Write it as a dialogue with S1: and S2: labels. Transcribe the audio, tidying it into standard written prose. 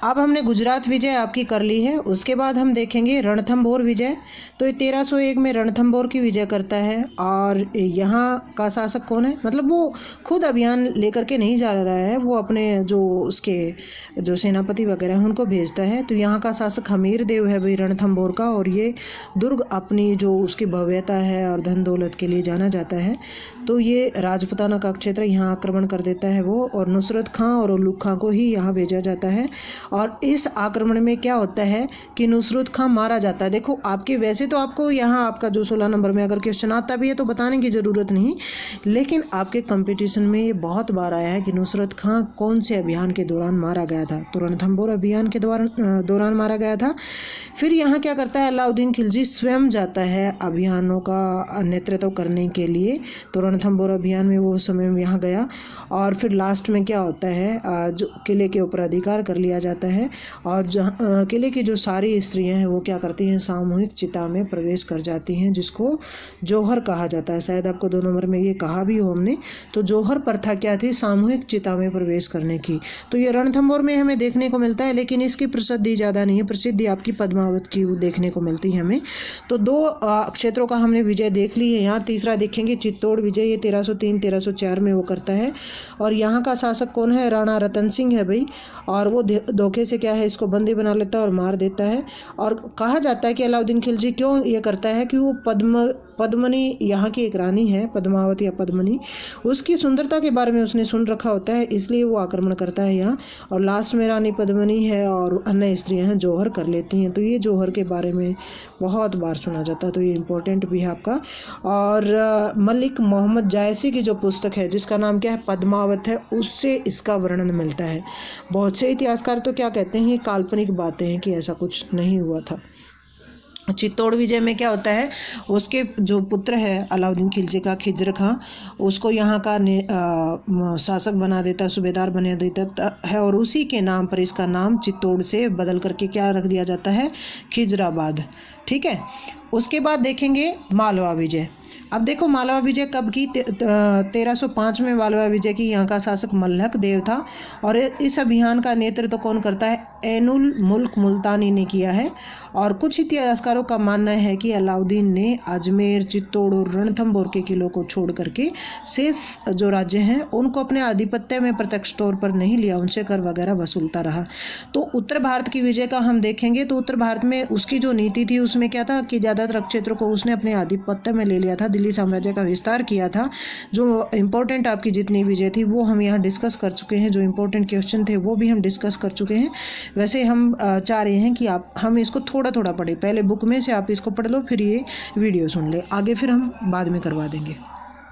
S1: अब हमने गुजरात विजय आपकी कर ली है। उसके बाद हम देखेंगे रणथंभौर विजय। तो ये 1301 में रणथंभौर की विजय करता है। और यहाँ का शासक कौन है, मतलब वो खुद अभियान लेकर के नहीं जा रहा है, वो अपने जो उसके जो सेनापति वगैरह हैं उनको भेजता है। तो यहाँ का शासक हमीर देव है भाई रणथंभौर का। और ये दुर्ग अपनी जो उसकी भव्यता है और धन दौलत के लिए जाना जाता है। तो ये राजपुताना का क्षेत्र यहाँ आक्रमण कर देता है वो, और नुसरत खां और उल्लुग खां को ही यहाँ भेजा जाता है। और इस आक्रमण में क्या होता है कि नुसरत खां मारा जाता है। देखो आपके वैसे तो आपको यहाँ आपका जो 16 नंबर में अगर क्वेश्चन आता भी है तो बताने की ज़रूरत नहीं, लेकिन आपके कंपटीशन में ये बहुत बार आया है कि नुसरत खां कौन से अभियान के दौरान मारा गया था। तो रणथंभौर अभियान के दौरान मारा गया था। फिर यहाँ क्या करता है, अलाउद्दीन खिलजी स्वयं जाता है अभियानों का नेतृत्व करने के लिए। तो रणथंभौर अभियान में वो समय में यहाँ गया। और फिर लास्ट में क्या होता है, जो किले के ऊपर अधिकार कर लिया जाता है। और जहाँ किले की जो सारी स्त्रियाँ हैं वो क्या करती हैं, सामूहिक चिता में प्रवेश कर जाती हैं, जिसको जौहर कहा जाता है। शायद आपको 2 नंबर में ये कहा भी हो हमने। तो जौहर प्रथा क्या थी, सामूहिक चिता में प्रवेश करने की। तो ये रणथंभौर में हमें देखने को मिलता है, लेकिन इसकी प्रसिद्धि ज़्यादा नहीं है। प्रसिद्धि आपकी पद्मावत की देखने को मिलती है हमें। तो 2 क्षेत्रों का हमने विजय देख ली है। यहाँ तीसरा देखेंगे चित्तौड़ विजय, ये 1303-1304 में वो करता है। और यहाँ का शासक कौन है, राणा रतन सिंह है भाई। और वो धोखे से क्या है, इसको बंदी बना लेता है और मार देता है। और कहा जाता है कि अलाउद्दीन खिलजी क्यों ये करता है कि वो पद्मनी यहाँ की एक रानी है, पद्मावत या पद्मनी, उसकी सुंदरता के बारे में उसने सुन रखा होता है, इसलिए वो आक्रमण करता है यहाँ। और लास्ट में रानी पद्मनी है और अन्य स्त्रियाँ हैं, जौहर कर लेती हैं। तो ये जौहर के बारे में बहुत बार सुना जाता है, तो ये इम्पोर्टेंट भी है आपका। और मलिक मोहम्मद जायसी की जो पुस्तक है जिसका नाम क्या है, पद्मावत है, उससे इसका वर्णन मिलता है। बहुत से इतिहासकार तो क्या कहते हैं, ये काल्पनिक बातें हैं कि ऐसा कुछ नहीं हुआ था। चित्तौड़ विजय में क्या होता है, उसके जो पुत्र है अलाउद्दीन खिलजी का, खिज्र खां, उसको यहाँ का शासक बना देता है, सूबेदार बना देता है। और उसी के नाम पर इसका नाम चित्तौड़ से बदल करके क्या रख दिया जाता है, खिजराबाद। ठीक है। उसके बाद देखेंगे मालवा विजय। अब देखो मालवा विजय कब की, 1305 में मालवा विजय की। यहाँ का शासक मल्लख देव था। और इस अभियान का नेतृत्व कौन करता है, ऐनुल मुल्क मुल्तानी ने किया है। और कुछ इतिहासकारों का मानना है कि अलाउद्दीन ने अजमेर, चित्तौड़ और रणथंभौर के किलों को छोड़ करके शेष जो राज्य हैं उनको अपने आधिपत्य में प्रत्यक्ष तौर पर नहीं लिया, उनसे कर वगैरह वसूलता रहा। तो उत्तर भारत की विजय का हम देखेंगे तो उत्तर भारत में उसकी जो नीति थी उसमें क्या था कि ज़्यादातर क्षेत्रों को उसने अपने आधिपत्य में ले लिया था, दिल्ली साम्राज्य का विस्तार किया था। जो इंपॉर्टेंट आपकी जितनी विजय थी वो हम यहाँ डिस्कस कर चुके हैं, जो इंपॉर्टेंट क्वेश्चन थे वो भी हम डिस्कस कर चुके हैं। वैसे हम चाह रहे हैं कि हम इसको थोड़ा थोड़ा पढ़ें, पहले बुक में से आप इसको पढ़ लो, फिर ये वीडियो सुन ले, आगे फिर हम बाद में करवा देंगे।